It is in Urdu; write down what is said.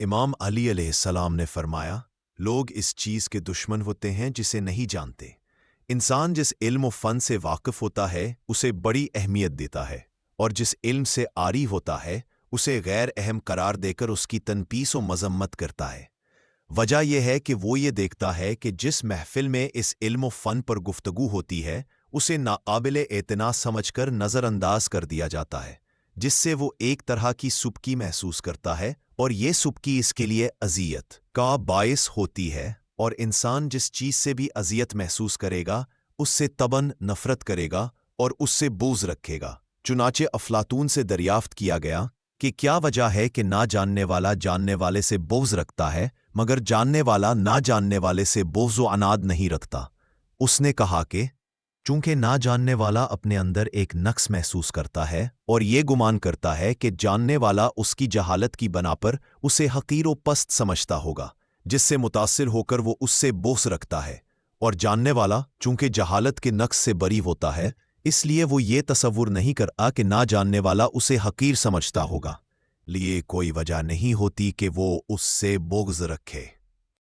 امام علی علیہ السلام نے فرمایا، لوگ اس چیز کے دشمن ہوتے ہیں جسے نہیں جانتے۔ انسان جس علم و فن سے واقف ہوتا ہے اسے بڑی اہمیت دیتا ہے، اور جس علم سے عاری ہوتا ہے اسے غیر اہم قرار دے کر اس کی تنقیص و مذمت کرتا ہے۔ وجہ یہ ہے کہ وہ یہ دیکھتا ہے کہ جس محفل میں اس علم و فن پر گفتگو ہوتی ہے اسے ناقابل اعتنا سمجھ کر نظر انداز کر دیا جاتا ہے، جس سے وہ ایک طرح کی سبکی محسوس کرتا ہے، اور یہ سبکی اس کے لیے اذیت کا باعث ہوتی ہے، اور انسان جس چیز سے بھی اذیت محسوس کرے گا اس سے طبعاً نفرت کرے گا اور اس سے بغض رکھے گا۔ چنانچہ افلاطون سے دریافت کیا گیا کہ کیا وجہ ہے کہ نہ جاننے والا جاننے والے سے بغض رکھتا ہے مگر جاننے والا نہ جاننے والے سے بغض و عناد نہیں رکھتا؟ اس نے کہا کہ چونکہ نہ جاننے والا اپنے اندر ایک نقص محسوس کرتا ہے اور یہ گمان کرتا ہے کہ جاننے والا اس کی جہالت کی بنا پر اسے حقیر و پست سمجھتا ہوگا، جس سے متاثر ہو کر وہ اس سے بغض رکھتا ہے، اور جاننے والا چونکہ جہالت کے نقص سے بری ہوتا ہے اس لیے وہ یہ تصور نہیں کرتا کہ نہ جاننے والا اسے حقیر سمجھتا ہوگا، لیے کوئی وجہ نہیں ہوتی کہ وہ اس سے بغض رکھے۔